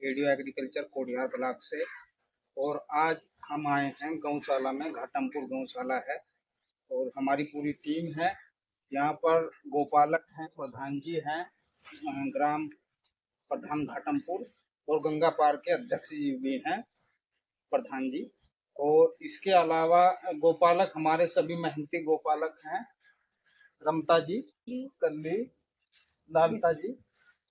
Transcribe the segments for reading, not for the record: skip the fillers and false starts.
Audio agriculture Kodiyar block से। और आज हम आए हैं गौशाला में, घाटमपुर गौशाला है और हमारी पूरी टीम है। यहाँ पर गोपालक हैं, प्रधान जी हैं, ग्राम प्रधान घाटमपुर, और गंगा पार के अध्यक्ष जी भी हैं, प्रधान जी। और इसके अलावा गोपालक हमारे सभी मेहनती गोपालक हैं, रमता जी, कल्ली, लालता जी,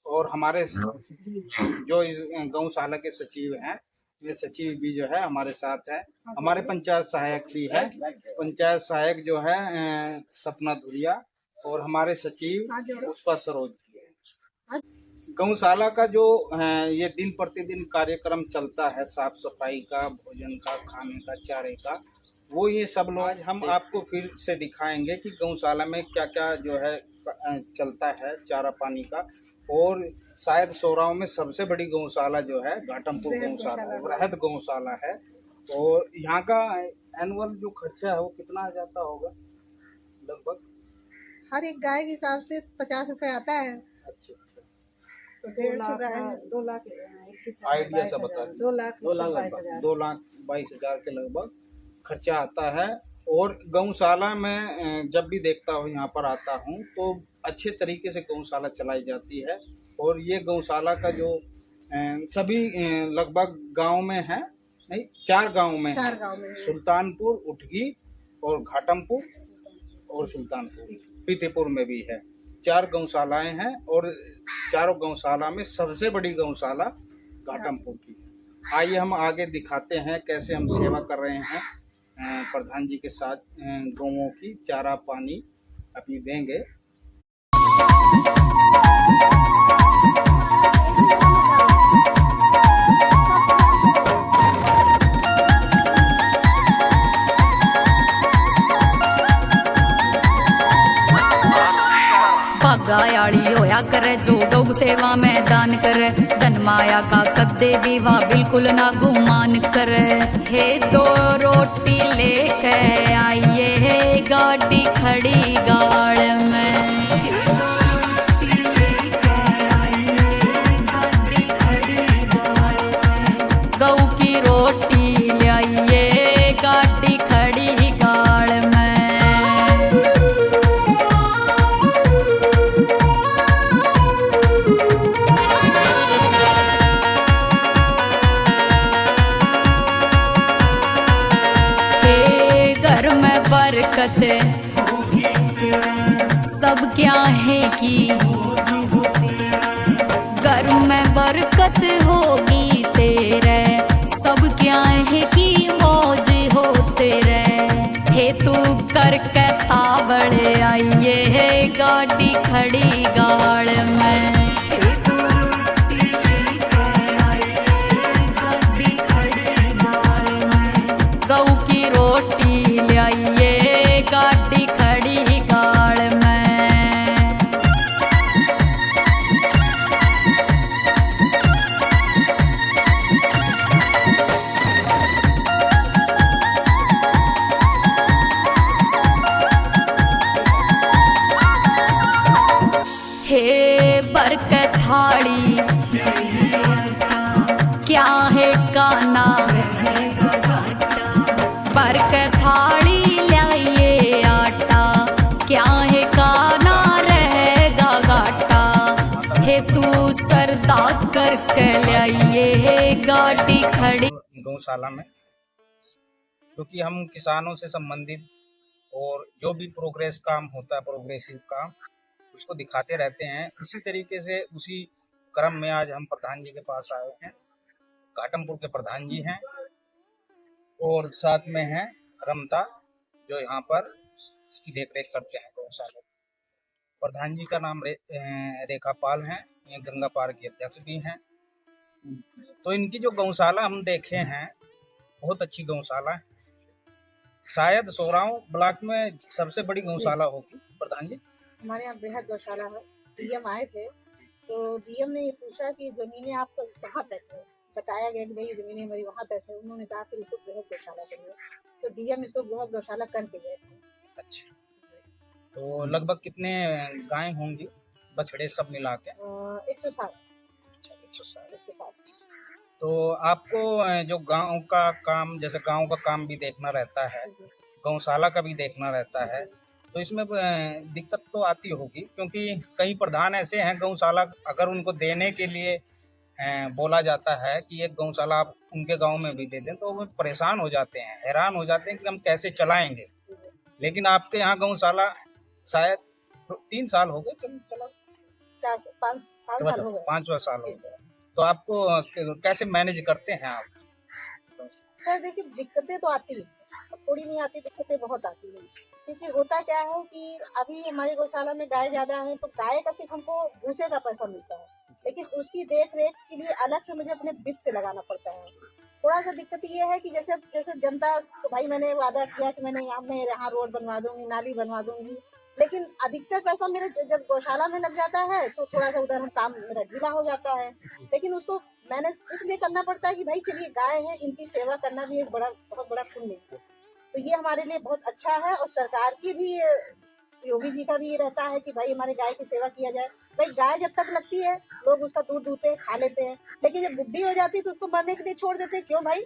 और हमारे जो इस गौशाला के सचिव हैं, ये सचिव भी जो है हमारे साथ है। हमारे पंचायत सहायक भी है, पंचायत सहायक जो है सपना धुरिया, और हमारे सचिव पुष्पा सरोज जी है। गौशाला का जो ये दिन प्रतिदिन कार्यक्रम चलता है, साफ सफाई का, भोजन का, खाने का, चारे का, वो ये सब लोग आज हम आपको फिर से दिखाएंगे कि गौशाला में क्या क्या जो है चलता है, चारा पानी का। और शायद सोराव में सबसे बड़ी गौशाला जो है घाटमपुर गौशाला, वृहद गौशाला है। और यहाँ का एनुअल जो खर्चा है वो कितना आ जाता होगा लगभग? हर एक गाय के हिसाब से 50 रुपए आता है। अच्छा, तो 150 गाय 2 लाख आइडिया से बता दीजिए। 2 लाख 22,000 के लगभग खर्चा आता है। और गौशाला में जब भी देखता हूँ, यहाँ पर आता हूँ, तो अच्छे तरीके से गौशाला चलाई जाती है। और ये गौशाला का जो सभी लगभग गांव में है, नहीं 4 गांव में है, सुल्तानपुर, उटगी और घाटमपुर और सुल्तानपुर, पीतेपुर में भी है। 4 गौशालाएं हैं और चारों गौशाला में सबसे बड़ी गौशाला घाटमपुर की है। आइए हम आगे दिखाते हैं कैसे हम सेवा कर रहे हैं प्रधान जी के साथ। गौओं की चारा पानी अभी देंगे। भागायाली होया करे जो गौ सेवा में दान करे, धन माया का कद्दे भी वह बिल्कुल ना गुमान करे। हे 2 रोटी लेके आइए गाड़ी खड़ी गाड़ में, गौ की रोटी ले आइए गाड़ी खड़ी गाड़ में। बरकत सब क्या है कि घर में बरकत होगी तेरे, सब क्या है कि मौज हो तेरे। हे तू करके तावड़े आइए गाड़ी खड़ी गाड़ में, गौ की रोटी ले आइए गाड़ी खड़ी गाड़ में। हे बरकत थाली क्या है काना, बरकत थाली लाइए आटा, क्या है काना रहेगा घाटा। हे तू सरदा करके लाइए गाड़ी खड़ी। गौशाला में क्योंकि हम किसानों से संबंधित और जो भी प्रोग्रेस काम होता है, प्रोग्रेसिव काम, उसको दिखाते रहते हैं। इसी तरीके से उसी क्रम में आज हम प्रधान जी के पास आए हैं। घाटमपुर के प्रधान जी हैं और साथ में हैं रमता, जो यहाँ पर इसकी देखरेख करते हैं गौशाला। प्रधान जी का नाम रेखा पाल है, ये गंगा पार के अध्यक्ष भी हैं। तो इनकी जो गौशाला हम देखे हैं, बहुत अच्छी गौशाला है। शायद सोराव ब्लॉक में सबसे बड़ी गौशाला होगी प्रधान जी। हमारे यहाँ बेहद गौशाला है। डीएम आए थे तो डीएम ने ये पूछा कि जमीनें आपको कहाँ तक है, बताया गया कि भाई जमीनें हमारी वहाँ तक है। उन्होंने कहा फिर इसको बृहद गौशाला करिए, तो डीएम इसको बृहद गौशाला करके गए थे। अच्छा, तो लगभग कितने गाय होंगी, बछड़े सब मिला के? 107। 160। इसके साथ। तो आपको जो गांव का काम, जैसे गांव का काम भी देखना रहता है, गौशाला का भी देखना रहता है, तो इसमें दिक्कत तो आती होगी, क्योंकि कई प्रधान ऐसे हैं गौशाला अगर उनको देने के लिए बोला जाता है कि एक गौशाला आप उनके गांव में भी दे दें, तो वो परेशान हो जाते हैं, हैरान हो जाते हैं कि हम कैसे चलाएंगे। लेकिन आपके यहाँ गौशाला शायद 3 साल हो गए चला, 5 साल हो गए। 5वां साल हो गया, तो आपको कैसे मैनेज करते हैं आप? सर देखिए, दिक्कतें तो आती है, थोड़ी नहीं आती, दिक्कतें बहुत आती है। क्योंकि होता क्या है कि अभी हमारी गौशाला में गाय ज्यादा है, तो गाय का सिर्फ हमको भूसे का पैसा मिलता है, लेकिन उसकी देख रेख के लिए अलग से मुझे अपने वित्त से लगाना पड़ता है। थोड़ा सा दिक्कत ये है कि जैसे जैसे जनता, भाई मैंने वादा किया कि मैंने यहाँ रोड बनवा दूंगी, नाली बनवा दूंगी, लेकिन अधिकतर पैसा मेरे जब गौशाला में लग जाता है तो थोड़ा सा उधर काम मेरा ढीला हो जाता है। लेकिन उसको मैनेज इसलिए करना पड़ता है कि भाई चलिए गाय है, इनकी सेवा करना भी एक बहुत बड़ा पुण्य है, तो ये हमारे लिए बहुत अच्छा है। और सरकार की भी, योगी जी का भी ये रहता है कि भाई हमारे गाय की सेवा किया जाए। भाई गाय जब तक लगती है लोग उसका दूध दूहते हैं, खा लेते हैं, लेकिन जब बुढ़ी हो जाती है तो उसको मरने के लिए छोड़ देते हैं। क्यों भाई?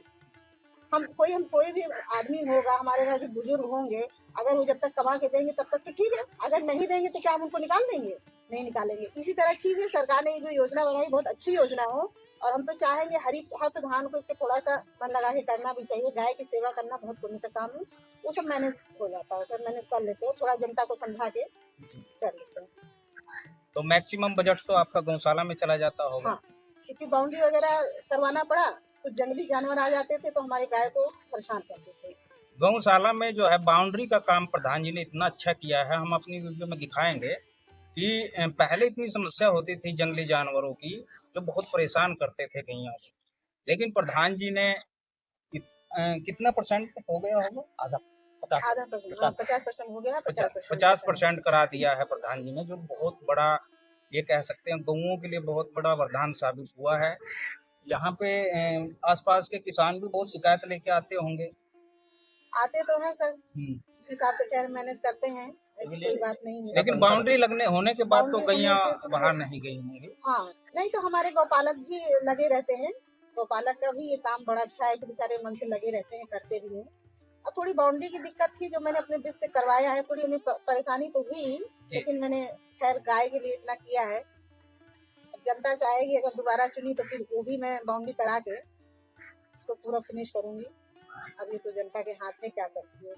हम कोई भी आदमी होगा, हमारे घर के बुजुर्ग होंगे, अगर वो जब तक कमा के देंगे तब तक तो ठीक है, अगर नहीं देंगे तो क्या हम उनको निकाल देंगे? नहीं निकालेंगे। इसी तरह ठीक है, सरकार ने ये जो योजना बनाई बहुत अच्छी योजना है, और हम तो चाहेंगे हर प्रधान को इसपे थोड़ा सा मन लगा के करना भी चाहिए। गाय की सेवा करना बहुत पुण्य का काम है, वो सब मैनेज हो जाता है, सब मैनेज कर लेते हैं, थोड़ा जनता को समझा के कर लेते हैं। तो मैक्सिमम बजट तो आपका गौशाला में चला जाता होगा। हाँ, क्योंकि बाउंड्री वगैरह करवाना पड़ा, कुछ जंगली जानवर आ जाते थे तो हमारी गाय को परेशान करते थे। गौशाला में जो है बाउंड्री का काम प्रधान जी ने इतना अच्छा किया है, हम अपनी वीडियो में दिखाएंगे कि पहले इतनी समस्या होती थी जंगली जानवरों की, जो बहुत परेशान करते थे गैया को, लेकिन प्रधान जी ने कितना परसेंट हो गया होगा, आधा 50% हो गया, 50% करा दिया है प्रधान जी ने, जो बहुत बड़ा, ये कह सकते हैं गौओं के लिए बहुत बड़ा वरदान साबित हुआ है। यहाँ पे आसपास के किसान भी बहुत शिकायत लेके आते होंगे। आते तो हैं सर, इस हिसाब से खैर मैनेज करते हैं, ऐसी कोई बात नहीं है। लेकिन बाउंड्री लगने होने के बाद तो गैया बाहर नहीं गई होंगी। हाँ, नहीं तो हमारे गौपालक भी लगे रहते हैं, गौपालक का भी ये काम बड़ा अच्छा है कि बेचारे मन से लगे रहते हैं, करते भी हैं। और थोड़ी बाउंड्री की दिक्कत थी जो मैंने अपने दिल से करवाया है, थोड़ी उन्हें परेशानी तो हुई, लेकिन मैंने खैर गाय के लिए इतना किया है। जनता चाहेगी अगर दोबारा चुनी तो फिर वो भी मैं बाउंड्री करा के इसको पूरा फिनिश करूंगी। अभी तो जनता के हाथ में क्या करती है।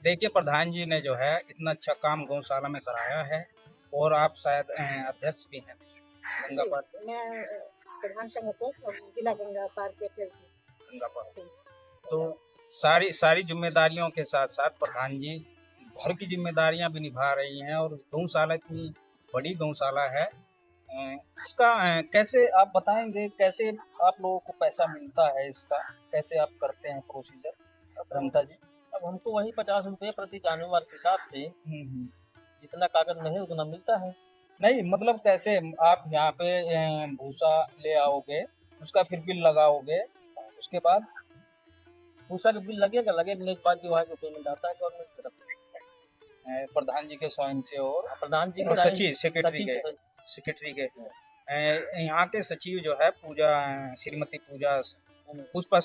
देखिए प्रधान जी ने जो है इतना अच्छा काम गौशाला में कराया है, और आप शायद अध्यक्ष भी हैं गंगा पार्क। मैं प्रधान संघ अध्यक्ष और जिला गंगा पार्क के गंगा पार्क। तो सारी जिम्मेदारियों के साथ साथ प्रधान जी घर की जिम्मेदारियां भी निभा रही हैं, और गौशाला इतनी बड़ी गौशाला है, इसका कैसे आप बताएंगे, कैसे आप लोगों को पैसा मिलता है इसका, कैसे आप करते हैं प्रोसीजर रमता जी? अब हमको वही 50 रुपये प्रति जानवर के हिसाब से जितना कागज नहीं उतना मिलता है। नहीं मतलब कैसे आप यहाँ पे भूसा ले आओगे, उसका फिर बिल लगाओगे, उसके बाद भूसा का बिल लगेगा, लगने के बाद जो है पेमेंट आता है गवर्नमेंट की तरफ से, प्रधान जी के स्वयं से और प्रधान जी और सचिव सेक्रेटरी के यहाँ के सचिव जो है पूजा, श्रीमती पूजा पुष्पा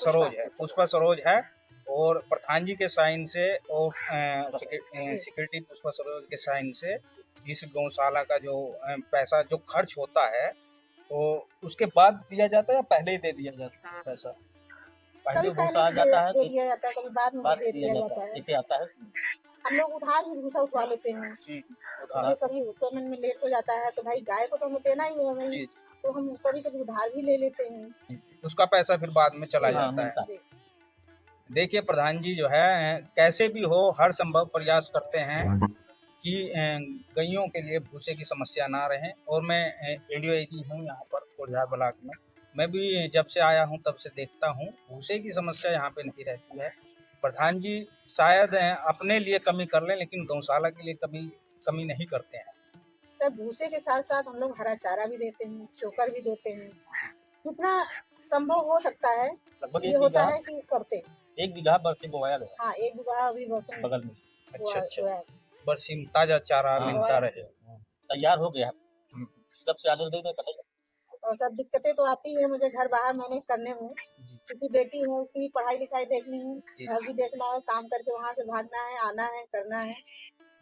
सरोज है, और प्रधान जी के साइन से और सेक्रेटरी पुष्पा सरोज के साइन से इस गौशाला का जो पैसा जो खर्च होता है तो उसके बाद दिया जाता है या पहले ही दे दिया जाता है पैसा? पहले भूसा आ जाता है तो दिया जाता है, कभी बाद में दे दिया जाता है, ऐसे आता है। हम लोग उधार भी भूसा उठवा लेते हैं, कभी पेमेंट में लेट हो जाता है तो भाई गाय को तो हमें देना ही है भाई, तो हम कभी कभी उधार भी ले लेते हैं, उसका पैसा फिर बाद में चला जाता है। देखिए प्रधान जी जो है कैसे भी हो हर संभव प्रयास करते हैं कि गैयों के लिए भूसे की समस्या ना रहे, और मैं एडीओ हूँ यहाँ पर कोढ़ियार ब्लॉक में, मैं भी जब से आया हूँ तब से देखता हूँ भूसे की समस्या यहाँ पे नहीं रहती है। प्रधान जी शायद अपने लिए कमी कर लें, लेकिन गौशाला के लिए कभी कमी नहीं करते हैं। सर भूसे के साथ साथ हम लोग हरा चारा भी देते हैं, चोकर भी देते हैं, जितना संभव हो सकता है ये होता है कि करते। 1 बीघा बरसी बोया गया। हाँ 1 बीघा अभी बगल में। अच्छा बरसी ताजा चारा मिलता रहे, तैयार हो गया। जब से आदेश दे दे करेगा। और सब दिक्कतें तो आती है मुझे घर बाहर मैनेज करने में, क्योंकि बेटी है, उसकी भी पढ़ाई लिखाई देखनी है, घर भी देखना है, काम करके वहाँ से भागना है, आना है, करना है,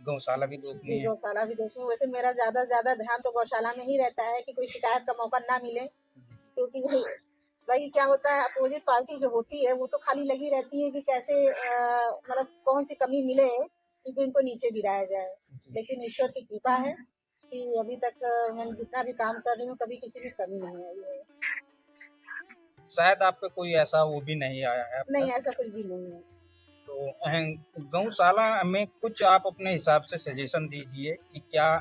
गौशाला भी देखनी जी है। गौशाला भी देखनी है। वैसे मेरा ज्यादा ध्यान तो गौशाला में ही रहता है कि कोई शिकायत का मौका ना मिले, क्योंकि भाई क्या होता है, अपोजिट पार्टी जो होती है वो तो खाली लगी रहती है कि कैसे मतलब कौन सी कमी मिले क्योंकि इनको नीचे गिराया जाए। लेकिन ईश्वर की कृपा है कि अभी तक मैं जितना भी काम कर रही हूँ कभी किसी भी कमी नहीं आई है। शायद आप पे कोई ऐसा वो भी नहीं आया है अब नहीं, तक। ऐसा कुछ भी नहीं है। तो गौशाला में कुछ आप अपने हिसाब से सजेशन दीजिए कि क्या,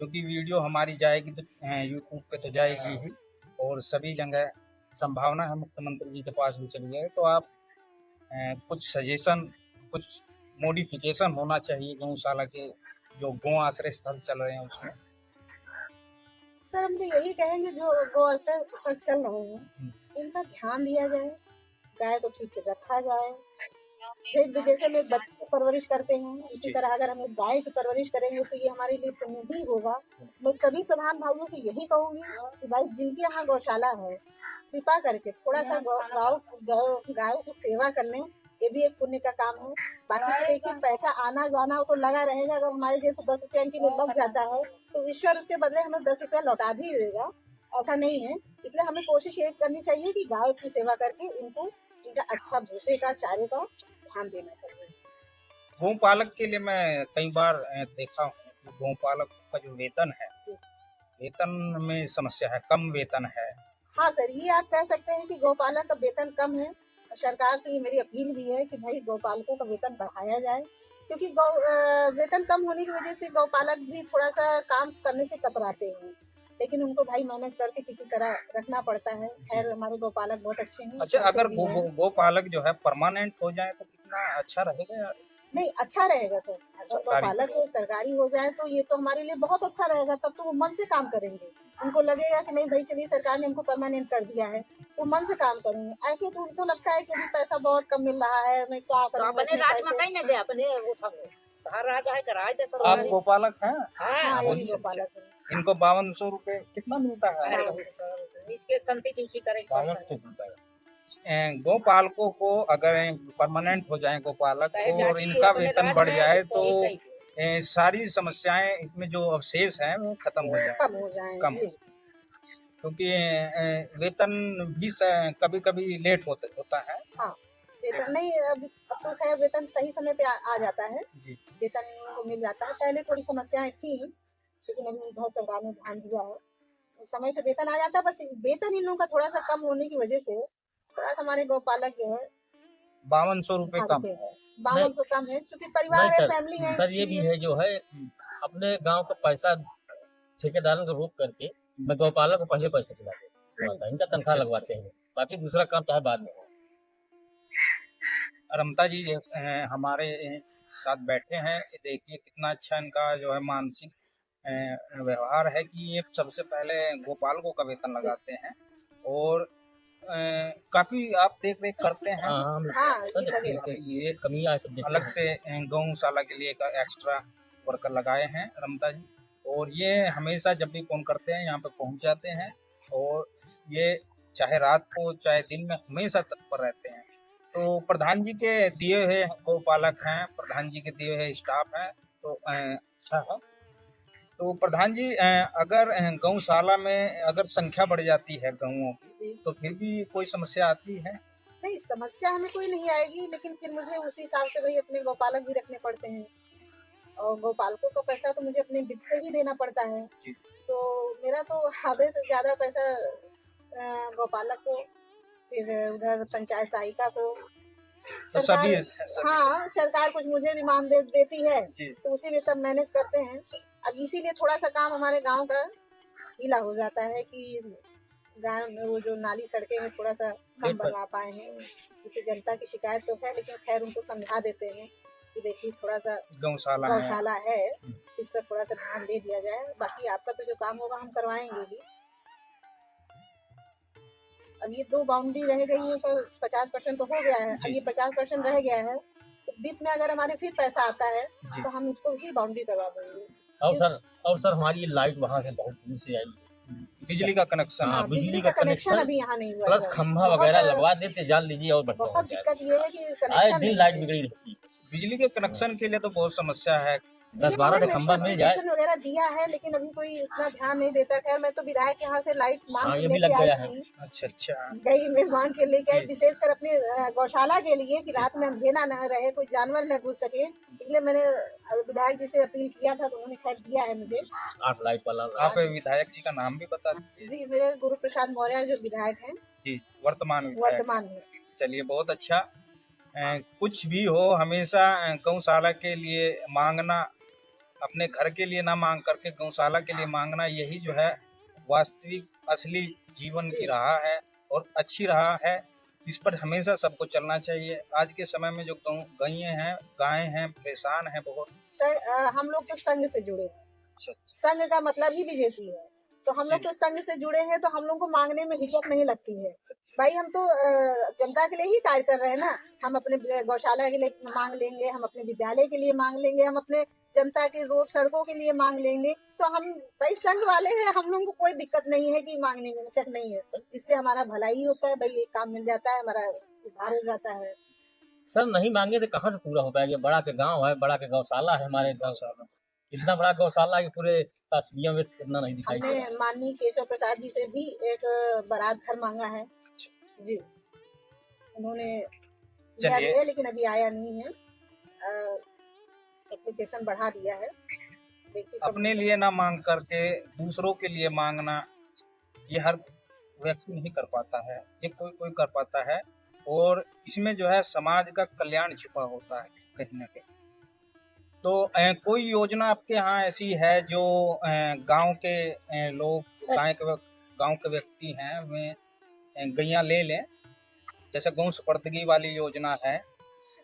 क्योंकि वीडियो हमारी जाएगी तो यूट्यूब पे तो जाएगी ही और सभी जगह संभावना है मुख्यमंत्री जी के पास भी चली जाए, तो आप कुछ सजेशन, कुछ मॉडिफिकेशन होना चाहिए गौशाला के जो गौ आश्रय स्थल चल रहे हैं उसमें। सर हम तो यही कहेंगे जो गौ आश्रय पर चल रहे हैं इनका ध्यान दिया जाए, गाय को ठीक से रखा जाए। जैसे लोग बच्चे की परवरिश करते हैं इसी तरह अगर हम गाय की परवरिश करेंगे तो ये हमारे लिए पुण्य ही होगा। मैं सभी प्रधान भाइयों से यही कहूंगी कि भाई जिनके यहाँ गौशाला है कृपा करके थोड़ा सा गायों की सेवा कर लें, ये भी एक पुण्य का काम है। बाकी तो देखिए पैसा आना जाना तो लगा रहेगा, अगर हमारे जैसे 10 रुपया के लिए लग जाता है तो ईश्वर उसके बदले हमें 10 रुपया लौटा भी देगा, ऐसा नहीं है। इसलिए हमें कोशिश ये करनी चाहिए कि गायों की सेवा करके इनको अच्छा भूसे का, चारे का ध्यान देना चाहिए। गौपालक के लिए मैं कई बार देखा हूँ, गौपालक का जो वेतन है, वेतन में समस्या है, कम वेतन है। हाँ सर, ये आप कह सकते हैं कि गौपालक का वेतन कम है। सरकार से ये मेरी अपील भी है कि भाई गौपालकों का वेतन बढ़ाया जाए, क्योंकि वेतन कम होने की वजह से गौपालक भी थोड़ा सा काम करने से कतराते हैं, लेकिन उनको भाई मैनेज करके किसी तरह रखना पड़ता है। खैर हमारे गौपालक बहुत अच्छे हैं। अच्छा, अगर गौपालक जो है परमानेंट हो जाए तो कितना अच्छा रहेगा यार। नहीं, अच्छा रहेगा सर, अगर गौपालक सरकारी हो जाए तो ये तो हमारे लिए बहुत अच्छा रहेगा। तब तो वो मन से काम करेंगे, उनको लगेगा कि नहीं भाई चलिए सरकार ने हमको परमानेंट कर दिया है, तो मन से काम करेंगे। ऐसे तो उनको लगता है कि अभी पैसा बहुत कम मिल रहा है, मैं क्या करूँ। आप गौपालक हैं? हाँ, ये भी गौपालक है। इनको 5200 रुपए कितना मिलता है? गौपालकों को अगर परमानेंट हो जाए गौपालक और इनका वेतन बढ़ जाए तो सारी समस्याएं इसमें जो अवशेष हैं वो खत्म हो जाए, कम, क्योंकि वेतन भी कभी कभी लेट होता है। हाँ, वेतन नहीं, अब तो खैर वेतन सही समय पे आ जाता है, वेतन को मिल जाता है। पहले थोड़ी समस्याएं थी, लेकिन अभी भारत सरकार ने ध्यान दिया है, समय से वेतन आ जाता है। बस वेतन इन लोगों का थोड़ा सा कम होने की वजह से थोड़ा सा हमारे गौपालक जो है 5200 रुपए कम, 5200 कम है, क्योंकि परिवार है, फैमिली है। सर ये भी है जो है अपने गांव का पैसा ठेकेदारों को रोक करके मैं गौपालक को पहले पैसे दिलाते हैं, इनका तनख्वाह लगवाते हैं, बाकी दूसरा काम चाहे बाद में हो। रमता जी हमारे साथ बैठे हैं, देखिए कितना अच्छा इनका जो है मानसिक व्यवहार है कि ये सबसे पहले गोपालकों का वेतन लगाते हैं और काफी आप देख रेख करते हैं। ये कमियां अलग से गौशाला के लिए एक्स्ट्रा वर्कर लगाए हैं रमता जी, और ये हमेशा जब भी फोन करते हैं यहाँ पे पहुंच जाते हैं, और ये चाहे रात को चाहे दिन में हमेशा तत्पर रहते हैं। तो प्रधान जी के दिए हुए गौपालक हैं, प्रधान जी के दिए हुए स्टाफ है, तो अच्छा है। तो प्रधान जी अगर गौशाला में अगर संख्या बढ़ जाती है गौओं की तो फिर भी कोई समस्या आती है? नहीं, समस्या हमें कोई नहीं आएगी, लेकिन फिर मुझे उसी हिसाब से भाई अपने गौपालक भी रखने पड़ते हैं, और गौपालकों का पैसा तो मुझे अपने वित्त से ही देना पड़ता है। तो मेरा तो आधे से ज्यादा पैसा गौपालक को, फिर उधर पंचायत सहायिका को, तो सरकार, हाँ सरकार कुछ मुझे भी मान देती है, तो उसी में सब मैनेज करते हैं। अब इसीलिए थोड़ा सा काम हमारे गांव का ढीला हो जाता है कि गांव में वो जो नाली सड़कें हैं थोड़ा सा कम बनवा पाए हैं। किसी जनता की शिकायत तो है, लेकिन खैर उनको समझा देते हैं कि देखिए थोड़ा सा गौशाला है, इस पर थोड़ा सा ध्यान दे दिया जाए। बाकी आपका तो जो काम होगा हम करवाएंगे भी। अब ये 2 बाउंड्री रह गई है सर, 50% तो हो गया है, अब ये 50% रह गया है, तो बीच में अगर हमारे फिर पैसा आता है तो हम इसको ही बाउंड्री करवा देंगे। और सर हमारी ये लाइट वहाँ से बहुत दूर से आई, बिजली का कनेक्शन। हाँ, हाँ, बिजली का कनेक्शन कनेक्शन अभी यहाँ नहीं हुआ प्लस है। खंभा बहुत- वगैरह लगवा देते, जान लीजिए और बढ़िया हो बहुत जाए। दिक्कत ये है कि आए कनेक्शन दिन नहीं लाइट है। बिगड़ी रहती है। बिजली के कनेक्शन के लिए तो बहुत समस्या है। 10-12 उन्होंने का मेरे खंभा को मिल जाए। एप्लीकेशन वगैरह दिया है, लेकिन अभी कोई उतना ध्यान नहीं देता। खैर मैं तो विधायक के यहाँ से लाइट मांग हाँ, के ये भी लेके लग आई गया है। थी। अच्छा अच्छा। गई मैं मांग के लेके आई, जी। विशेषकर अपने गौशाला के लिए कि रात में अंधेरा न रहे, कोई जानवर न घुस सके। इसलिए मैंने विधायक जी से अपील किया था, तो उन्होंने खैर दिया है मुझे। 8 लाइट वाला। आप विधायक जी का नाम भी बता दीजिए। जी, मेरे गुरु प्रसाद मौर्य जो विधायक हैं जी, वर्तमान विधायक। वर्तमान में। चलिए बहुत अच्छा। कुछ भी हो हमेशा गौशाला के लिए मांगना, अपने घर के लिए ना मांग करके गौशाला के लिए मांगना, यही जो है वास्तविक असली जीवन की जी। राह है और अच्छी राह है। इस पर हमेशा सबको चलना चाहिए। आज के समय में जो गायें हैं परेशान हैं बहुत। हम लोग तो संघ से जुड़े हैं। अच्छा, संघ का मतलब ही बीजेपी है, तो हम लोग जी। तो संघ से जुड़े हैं, तो हम लोग को मांगने में हिचक नहीं लगती है। भाई हम तो जनता के लिए ही कार्य कर रहे हैं ना। हम अपने गौशाला के लिए मांग लेंगे, हम अपने विद्यालय के लिए मांग लेंगे, हम अपने जनता के रोड सड़कों के लिए मांग लेंगे। तो हम भाई संघ वाले हैं, हम लोगों को कोई दिक्कत नहीं है कि मांगने में हिचक नहीं है। इससे हमारा भला ही होता है, भाई एक काम मिल जाता है, हमारा उद्धार हो जाता है। सर नहीं मांगे तो कहाँ से पूरा हो पाएगा? बड़ा के गांव है, बड़ा के गौशाला है हमारे गौशाला। इतना बड़ा गौशाला है कि पूरे तस्वीर में इतना नहीं दिखाई दे हमने रहा। माननीय केशव प्रसाद जी से भी एक बारात घर मांगा है जी। उन्होंने दिया चलिए। भी है, लेकिन अभी आया नहीं है। एप्लीकेशन बढ़ा दिया है, देखिए कब अपने मिलता लिए ना मांग करके दूसरों के लिए मांगना, ये हर व्यक्ति नहीं कर पाता है, ये कोई कोई कर पाता है। और इसमें जो है समाज का कल्याण छिपा होता है कहीं ना कहीं। तो कोई योजना आपके यहाँ ऐसी है जो गांव के लोग गांव के व्यक्ति हैं वे गैया ले लें, जैसे गौ सपर्दगी वाली योजना है।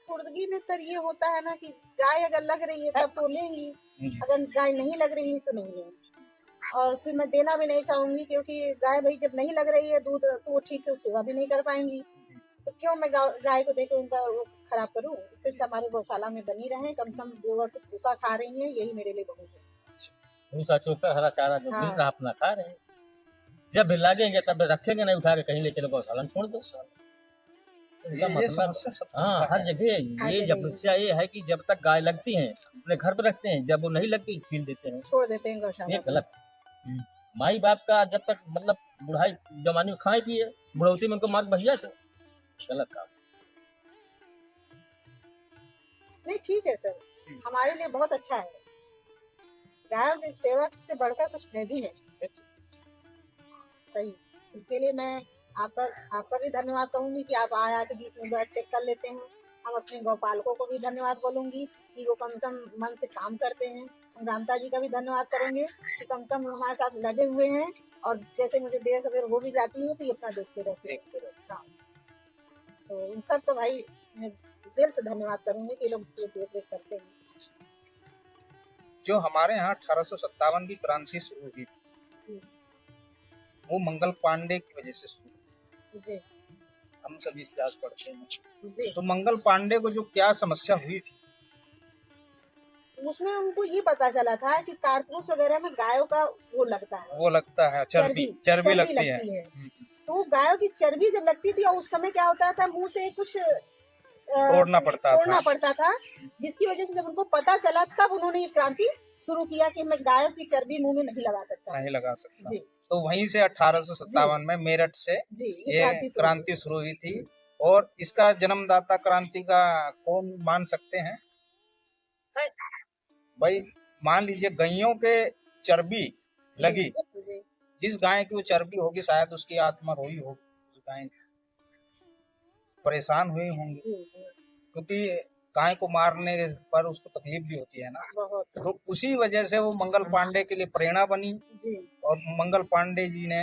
कुर्दगी में सर ये होता है ना कि गाय अगर लग रही है तब तो लेंगी, जी। अगर गाय नहीं लग रही है तो नहीं लेंगी। और फिर मैं देना भी नहीं चाहूंगी, क्योंकि गाय भाई जब नहीं लग रही है दूध, तो वो ठीक से सेवा भी नहीं कर पाएंगी। तो क्यों मैं गाय को देकर उनका वो खराब करूं। इससे हमारे गौशाला में बनी रहे, कम से कम जो वक्त भूसा खा रही है, यही मेरे लिए बहुत है। भूसा चोकर हरा चारा जो हाँ। मिल रहा अपना खा रहे हैं। जब भी लागेंगे तब रखेंगे नहीं, उठा के कहीं ले चलो गौशाला में छोड़ दो। इनका ये मतलब समस्या सब हाँ हर जगह हर ये जगह समस्या ये है कि जब तक गाय लगती हैं अपने घर पर रखते हैं, जब वो नहीं लगती छील देते हैं। छोड़ देते हैं गौशाला ये को। गलत। माई बाप का जब तक मतलब बुढ़ाई जवानी में खाए पिए, बुढ़ौती में उनको मार्ग भैया तो गलत काम। नहीं ठीक है सर, हमारे लिए बहुत अच्छा है। गाय की सेवा से बढ़कर कुछ है भी नहीं। सही, इसके लिए मैं आपका भी धन्यवाद कहूंगी कि आप आया के बीच में बैठ चेक कर लेते हैं। हम अपने गौपालकों को भी धन्यवाद बोलूंगी कि वो कम से कम मन से काम करते हैं। हम रामता जी का भी धन्यवाद करेंगे कि कम से कम हमारे साथ लगे हुए हैं, और जैसे मुझे देर सवेर हो भी जाती है तो ये अपना देखते रहते हैं। तो इन सब को भाई मैं दिल से धन्यवाद करूंगी कि लोग देख रेख करते हैं। जो हमारे यहाँ 1857 की क्रांति शुरू हुई, वो मंगल पांडे की वजह से शुरू हुई। जी हम सभी इतिहास पढ़ते हैं। जी। तो मंगल पांडे को जो क्या समस्या हुई थी, उसमें उनको ये पता चला था कि कारतूस वगैरह में गायों का वो लगता है, वो लगता है चर्बी लगती है। तो गायों की चर्बी जब लगती थी, और उस समय क्या होता था, मुंह से कुछ तोड़ना पड़ता था, जिसकी वजह से जब उनको पता चला तब उन्होंने ये क्रांति शुरू किया कि मैं गायों की चर्बी मुंह में नहीं लगा सकता। जी। तो वहीं से 1857 में मेरठ से ये क्रांति शुरू हुई थी। और इसका जन्मदाता क्रांति का कौन मान सकते हैं भाई? मान लीजिए गैयों के चर्बी लगी, जिस गाय की वो चर्बी होगी शायद उसकी आत्मा रोई होगी, गाय परेशान हुई होंगी, क्योंकि गाय को मारने पर उसको तकलीफ भी होती है ना। तो उसी वजह से वो मंगल पांडे के लिए प्रेरणा बनी। और मंगल पांडे जी ने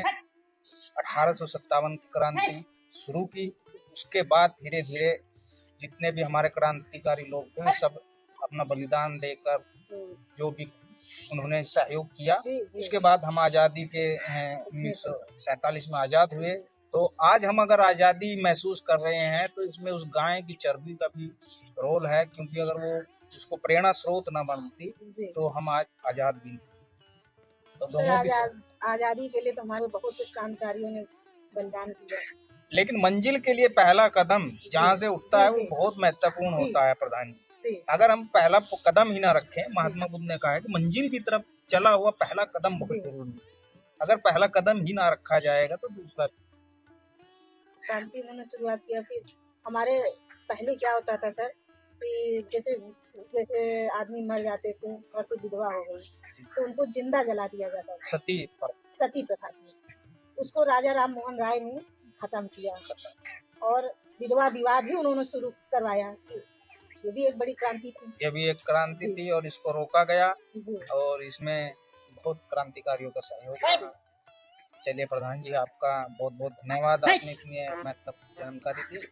1857 की क्रांति शुरू की। उसके बाद धीरे धीरे जितने भी हमारे क्रांतिकारी लोग थे, सब अपना बलिदान देकर जो भी उन्होंने सहयोग किया। उसके बाद हम आज़ादी के 1947 में आज़ाद हुए। तो आज हम अगर आज़ादी महसूस कर रहे हैं तो इसमें उस गाय की चर्बी का भी रोल है, क्योंकि अगर वो उसको प्रेरणा स्रोत न बनती तो हम आज आज़ाद भी नहीं। तो दोनों आजादी के लिए तो हमारे बहुत से क्रांतिकारियों ने बलिदान किया। लेकिन मंजिल के लिए पहला कदम जहाँ से उठता है वो जी, बहुत महत्वपूर्ण जी। होता है प्रधान जी। जी अगर हम पहला कदम ही ना रखें, महात्मा बुद्ध ने कहा है कि मंजिल की तरफ चला हुआ पहला कदम बहुत जी। जरूरी है। अगर पहला कदम ही ना रखा जाएगा तो दूसरा। क्रांति उन्होंने शुरुआत किया। फिर हमारे पहले क्या होता था सर कि जैसे जैसे आदमी मर जाते थे और कोई विधवा हो गई तो उनको जिंदा जला दिया जाता था, सती पर सती प्रथा थी। उसको राजा राम मोहन राय ने खत्म किया और विधवा विवाह भी उन्होंने शुरू करवाया। ये भी एक बड़ी क्रांति थी। ये भी एक क्रांति जी। थी और इसको रोका गया जी और इसमें बहुत क्रांतिकारियों का सहयोग रहा। चलिए प्रधान जी, आपका बहुत बहुत धन्यवाद, आपने इतनी महत्वपूर्ण जानकारी दी।